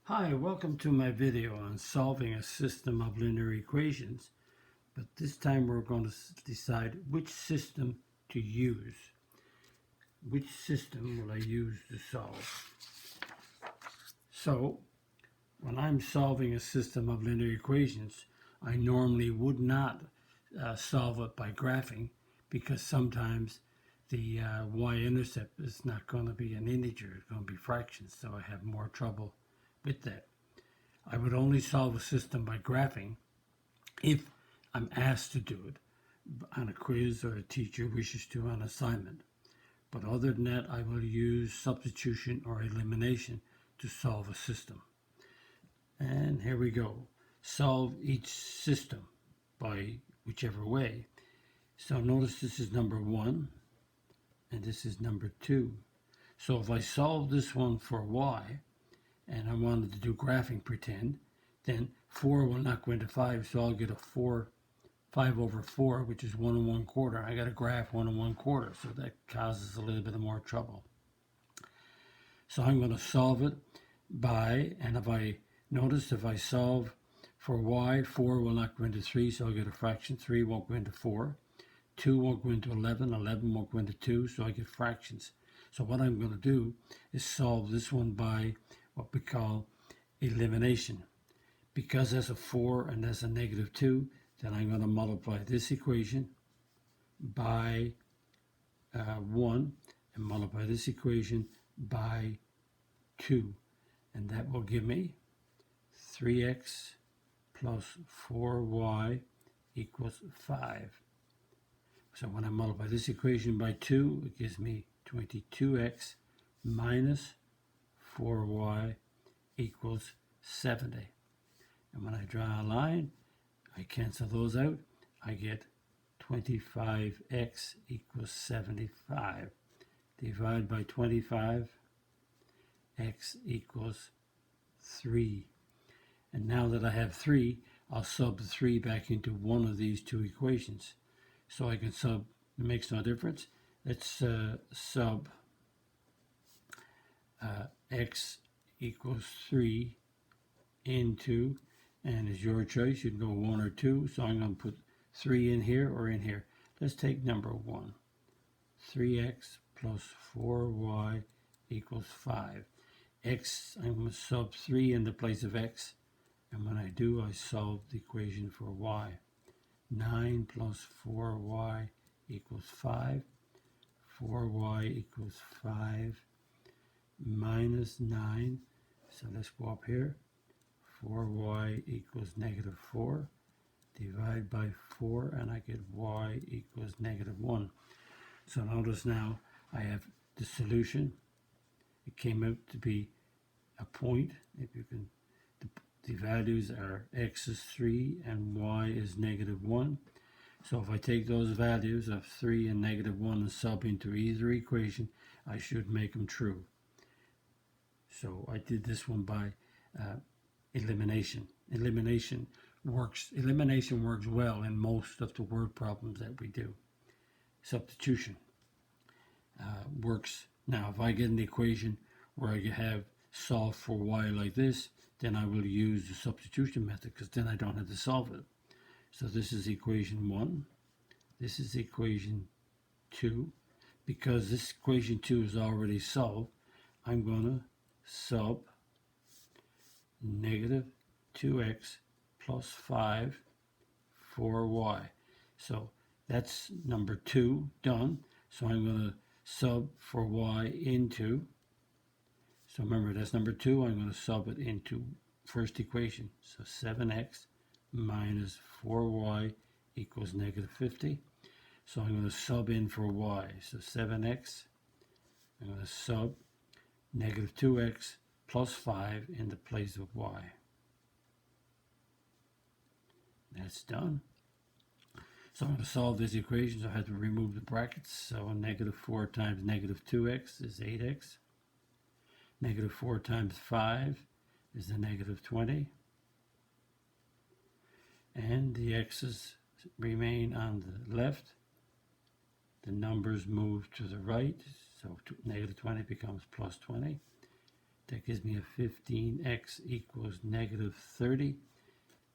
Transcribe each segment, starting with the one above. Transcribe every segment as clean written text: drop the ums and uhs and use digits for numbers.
Hi, welcome to my video on solving a system of linear equations, but this time we're going to decide which system to use. Which system will I use to solve? So, when I'm solving a system of linear equations, I normally would not solve it by graphing because sometimes the y-intercept is not going to be an integer, it's going to be fractions, so I have more trouble with that. I would only solve a system by graphing if I'm asked to do it on a quiz or a teacher wishes to on assignment. But other than that, I will use substitution or elimination to solve a system. And here we go. Solve each system by whichever way. So notice this is number 1 and this is number 2. So if I solve this one for y, and I wanted to do graphing pretend, then 4 will not go into 5, so I'll get a 5 over 4, which is 1 1/4. I got to graph 1 1/4, so that causes a little bit more trouble. So I'm going to solve it by, and if I solve for y, 4 will not go into 3, so I'll get a fraction. 3 won't go into 4. 2 won't go into 11. 11 won't go into 2, so I get fractions. So what I'm going to do is solve this one by what we call elimination. Because there's a 4 and there's a negative 2, then I'm going to multiply this equation by 1 and multiply this equation by 2. And that will give me 3x plus 4y equals 5. So when I multiply this equation by 2, it gives me 22x minus 4y equals 70. And when I draw a line, I cancel those out. I get 25x equals 75. Divide by 25, x equals 3. And now that I have 3, I'll sub the 3 back into one of these two equations. So I can sub, it makes no difference. Let's sub x equals 3 into, and it's your choice, you can go 1 or 2, so I'm going to put 3 in here or in here. Let's take number 1. 3x plus 4y equals 5. X, I'm going to sub 3 in the place of x, and when I do, I solve the equation for y. 9 plus 4y equals 5. 4y equals 5 minus 9. So let's go up here. 4y equals negative 4. Divide by 4 and I get y equals negative 1. So notice now I have the solution. It came out to be a point. If you can, the values are x is 3 and y is negative 1. So if I take those values of 3 and negative 1 and sub into either equation, I should make them true. So I did this one by elimination. Elimination works well in most of the word problems that we do. Substitution works. Now if I get an equation where I have solve for y like this, then I will use the substitution method because then I don't have to solve it. So this is equation 1. This is equation 2. Because this equation 2 is already solved, I'm going to sub negative 2x plus 5 4y. So that's number 2 done. So I'm going to sub for y into, so remember that's number 2, I'm going to sub it into first equation. So 7x minus 4y equals negative 50. So I'm going to sub in for y. So 7x, I'm going to sub negative 2x plus 5 in the place of y. That's done. So I'm going to solve this equation, so I have to remove the brackets. So negative 4 times negative 2x is 8x. Negative 4 times 5 is the negative 20. And the x's remain on the left. The numbers move to the right, so negative 20 becomes plus 20. That gives me a 15x equals negative 30.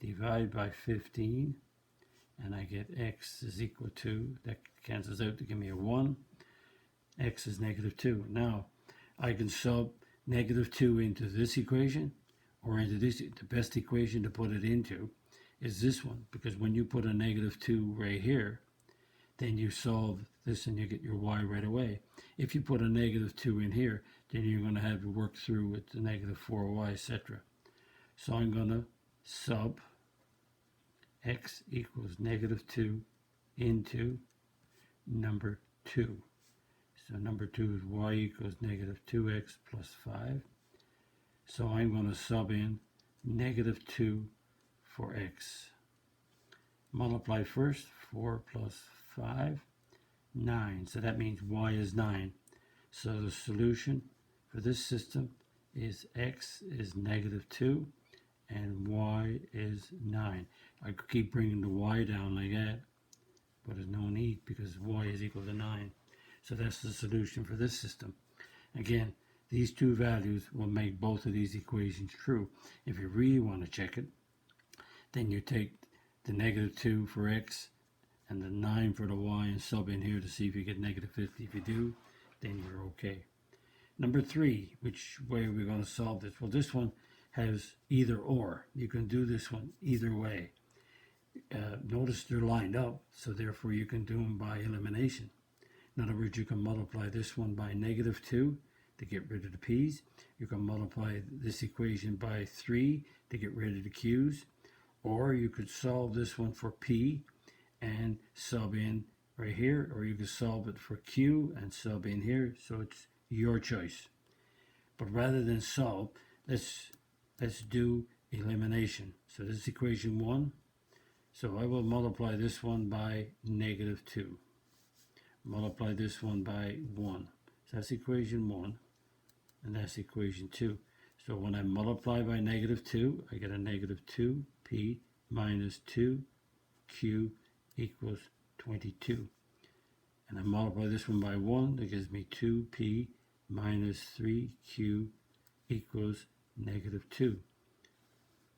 Divide by 15, and I get x is equal to, that cancels out to give me a 1. X is negative 2. Now, I can sub negative 2 into this equation, or into this. The best equation to put it into is this one, because when you put a negative 2 right here, then you solve this and you get your y right away. If you put a negative 2 in here, then you're going to have to work through with the negative 4y, etc. So I'm going to sub x equals negative 2 into number 2. So number 2 is y equals negative 2x plus 5. So I'm going to sub in negative 2 for x. Multiply first, 4 plus 5, 9. So that means y is 9. So the solution for this system is x is negative 2 and y is 9. I could keep bringing the y down like that, but there's no need because y is equal to 9. So that's the solution for this system. Again, these two values will make both of these equations true. If you really want to check it, then you take the negative 2 for x and the 9 for the y and sub in here to see if you get negative 50. If you do, then you're okay. Number 3, which way are we going to solve this? Well, this one has either or. You can do this one either way. Notice they're lined up, so therefore you can do them by elimination. In other words, you can multiply this one by negative 2 to get rid of the p's. You can multiply this equation by 3 to get rid of the q's. Or you could solve this one for p and sub in right here, or you could solve it for q and sub in here. So it's your choice. But rather than solve, let's do elimination. So this is equation 1. So I will multiply this one by negative 2. Multiply this one by 1. So that's equation 1, and that's equation 2. So when I multiply by negative 2, I get a negative 2p minus 2q equals 22. And I multiply this one by 1, that gives me 2p minus 3q equals negative 2.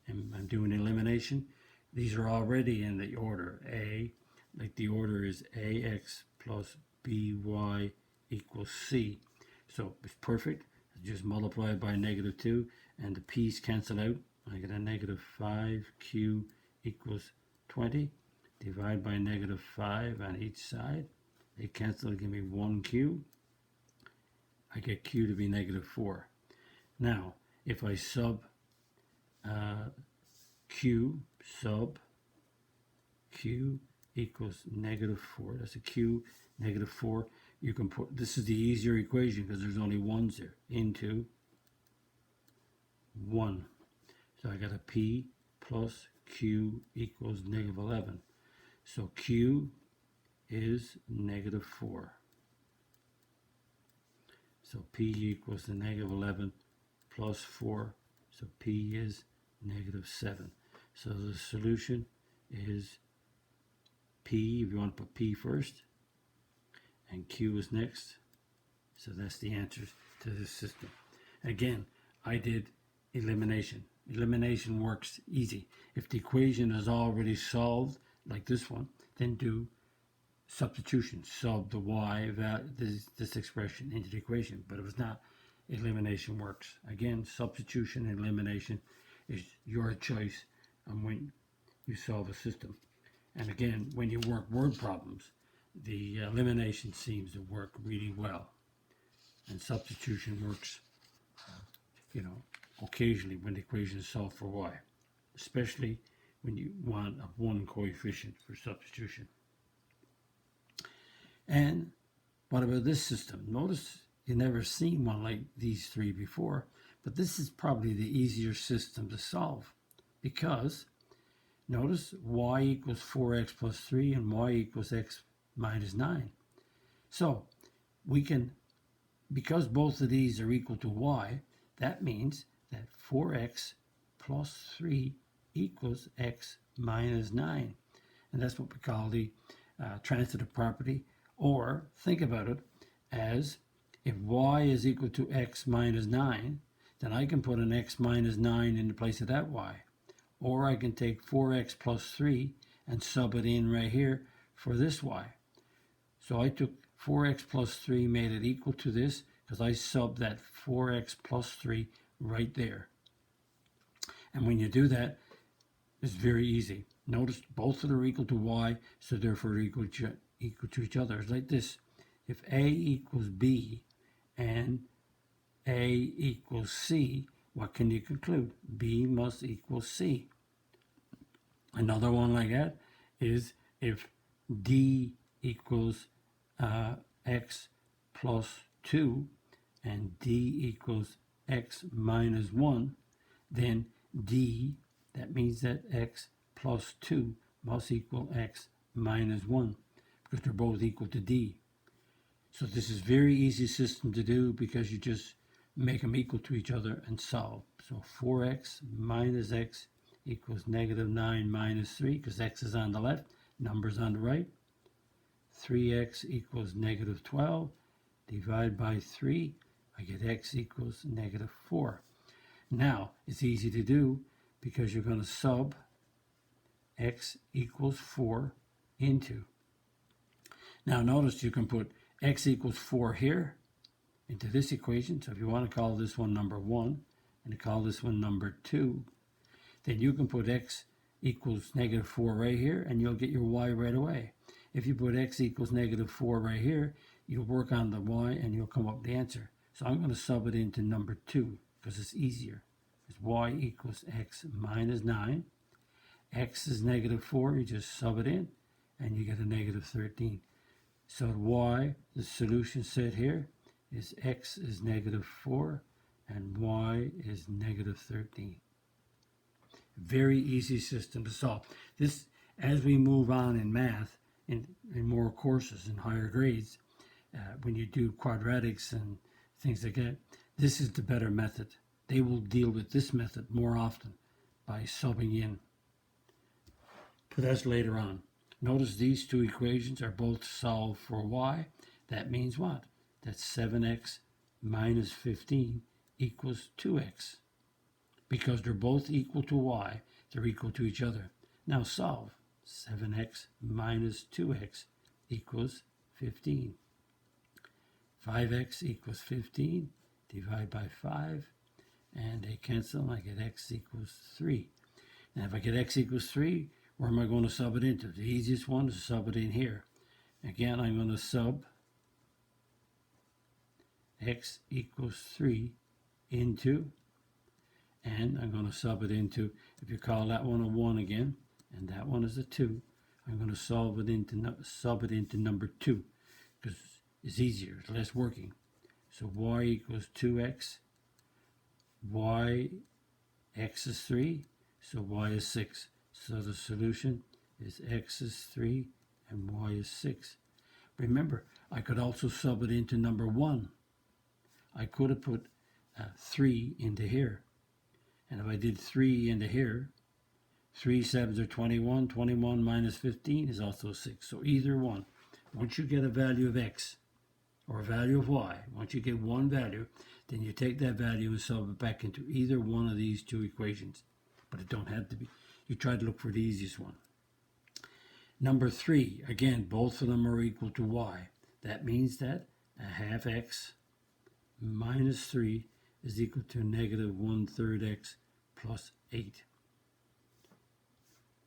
And I'm doing elimination. These are already in the order A, like the order is ax plus by equals c. So it's perfect. Just multiply by negative 2 and the p's cancel out. I get a negative 5q equals 20. Divide by negative 5 on each side. They cancel to give me 1q. I get q to be negative 4. Now, if I sub q sub q equals negative 4, that's a q, negative 4. You can put, this is the easier equation because there's only ones there, into 1. So I got a p plus q equals negative 11. So q is negative 4. So p equals to negative 11 plus 4. So p is negative 7. So the solution is p, if you want to put p first, and q is next. So that's the answers to this system. Again, I did elimination. Elimination works easy. If the equation is already solved, like this one, then do substitution. Sub the y, this expression, into the equation. But if it's not, elimination works. Again, substitution and elimination is your choice on when you solve a system. And again, when you work word problems, the elimination seems to work really well. And substitution works, occasionally when the equation is solved for y, especially when you want a one coefficient for substitution. And what about this system? Notice you've never seen one like these three before, but this is probably the easier system to solve because notice y equals 4x plus 3 and y equals x minus 9. So we can, because both of these are equal to y, that means that 4x plus 3 equals x minus 9. And that's what we call the transitive property. Or think about it as if y is equal to x minus 9, then I can put an x minus 9 in the place of that y. Or I can take 4x plus 3 and sub it in right here for this y. So I took 4x plus 3, made it equal to this, because I subbed that 4x plus 3 right there. And when you do that, it's very easy. Notice both of them are equal to y, so therefore equal to each other. It's like this. If a equals b and a equals c, what can you conclude? B must equal c. Another one like that is if d equals x plus 2 and d equals x minus 1, then d, that means that x plus 2 must equal x minus 1, because they're both equal to d. So this is very easy system to do, because you just make them equal to each other and solve. So 4x minus x equals negative 9 minus 3, because x is on the left, numbers on the right. 3x equals negative 12. Divide by 3, I get x equals negative 4. Now, it's easy to do, because you're going to sub x equals 4 into. Now notice you can put x equals 4 here into this equation. So if you want to call this one number 1 and call this one number 2, then you can put x equals negative 4 right here, and you'll get your y right away. If you put x equals negative 4 right here, you'll work on the y and you'll come up with the answer. So I'm going to sub it into number 2, because it's easier. It's y equals x minus 9. X is negative 4, you just sub it in, and you get a negative 13. So y, the solution set here, is x is negative 4, and y is negative 13. Very easy system to solve. This, as we move on in math, in more courses in higher grades, when you do quadratics and things like that, this is the better method. They will deal with this method more often by subbing in. But that's later on. Notice these two equations are both solved for y. That means what? That 7x minus 15 equals 2x. Because they're both equal to y, they're equal to each other. Now solve. 7x minus 2x equals 15. 5x equals 15. Divide by 5. And they cancel. I get x equals 3. Now if I get x equals 3, where am I going to sub it into? The easiest one is to sub it in here. Again, I'm going to sub x equals 3 into, and I'm going to sub it into, if you call that one a 1 again, and that one is a 2, I'm going to sub it into number 2, because it's easier, it's less working. So y equals 2x, x is 3, so y is 6. So the solution is x is 3 and y is 6. Remember, I could also sub it into number 1. I could have put 3 into here. And if I did 3 into here, 3 sevens are 21. 21 minus 15 is also 6. So either one. Once you get a value of x or a value of y, once you get one value, then you take that value and sub it back into either one of these two equations. But it don't have to be. You try to look for the easiest one. Number 3, again, both of them are equal to y. That means that a half x minus 3 is equal to negative 1/3 x plus 8.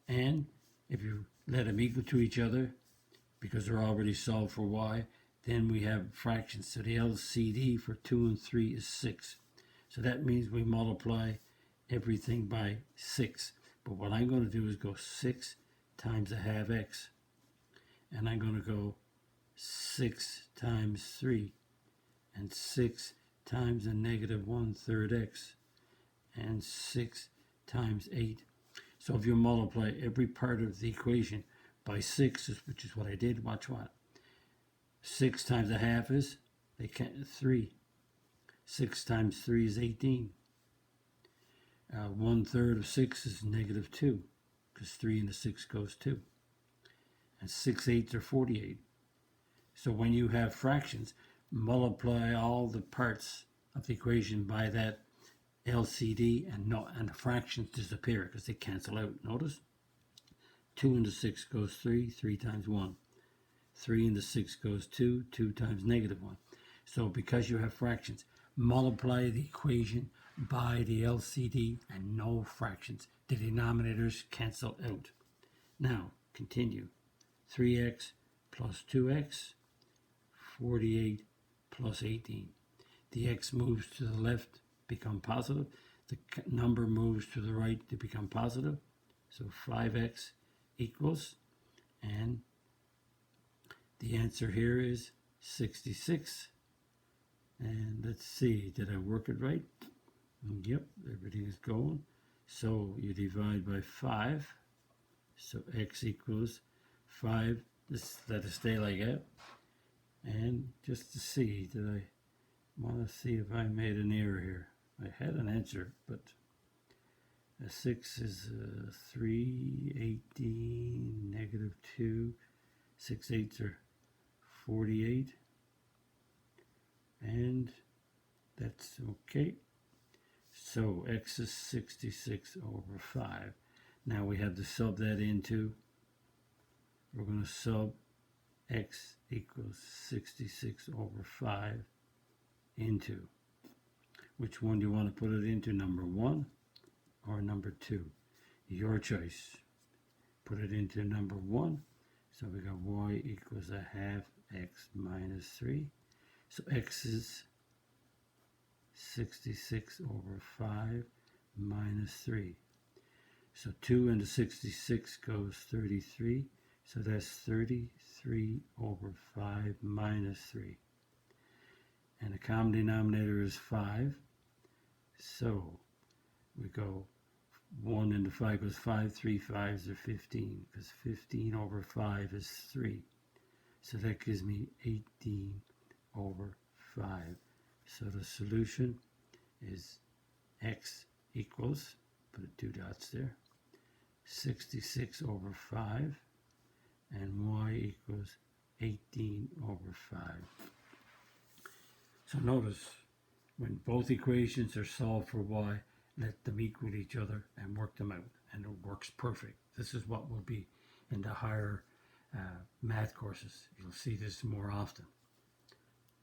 And if you let them equal to each other, because they're already solved for y, then we have fractions. So the LCD for 2 and 3 is 6. So that means we multiply everything by 6. But what I'm going to do is go 6 times a half x. And I'm going to go 6 times 3. And 6 times a negative 1/3 x. And 6 times 8. So if you multiply every part of the equation by 6, which is what I did, watch what? 6 times a half is 3. 6 times 3 is 18. 1/3 of 6 is negative 2, because 3 into 6 goes 2. And 6/8 are 48. So when you have fractions, multiply all the parts of the equation by that LCD and the fractions disappear because they cancel out. Notice 2 into 6 goes 3, 3 times 1. 3 into 6 goes 2, 2 times negative 1. So because you have fractions, multiply the equation by the LCD and no fractions. The denominators cancel out. Now, continue. 3x plus 2x, 48 plus 18. The x moves to the left, become positive. The number moves to the right to become positive. So 5x equals, and the answer here is 66. And let's see, did I work it right? Yep, everything is going. So you divide by 5. So x equals 5. Let it stay like that. And just to see, did I want to see if I made an error here? I had an answer, but 6 is 3, 18, negative 2. 6 eighths are 48. And that's okay. So x is 66 over 5. Now we have to sub that into, we're going to sub x equals 66 over 5 into, which one do you want to put it into, number 1 or number 2? Your choice. Put it into number 1. So we got y equals a half x minus 3. So x is 66 over 5 minus 3. So 2 into 66 goes 33. So that's 33 over 5 minus 3. And the common denominator is 5. So we go 1 into 5 goes 5. 3 5s are 15, because 15 over 5 is 3. So that gives me 18 over 5. So the solution is x equals, put 2 dots there, 66 over 5, and y equals 18 over 5. So notice, when both equations are solved for y, let them equal each other and work them out, and it works perfect. This is what will be in the higher math courses. You'll see this more often.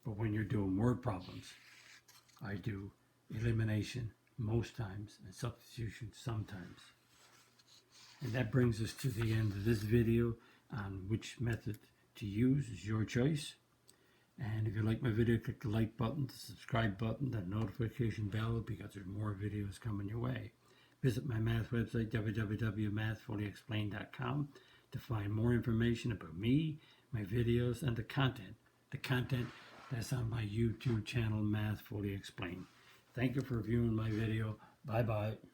But when you're doing word problems, I do elimination most times and substitution sometimes. And that brings us to the end of this video on which method to use. Is your choice. And if you like my video, click the like button, the subscribe button, that notification bell, because there's more videos coming your way. Visit my math website, www.mathfullyexplained.com, to find more information about me, my videos, and the content that's on my YouTube channel, Math Fully Explained. Thank you for viewing my video. Bye-bye.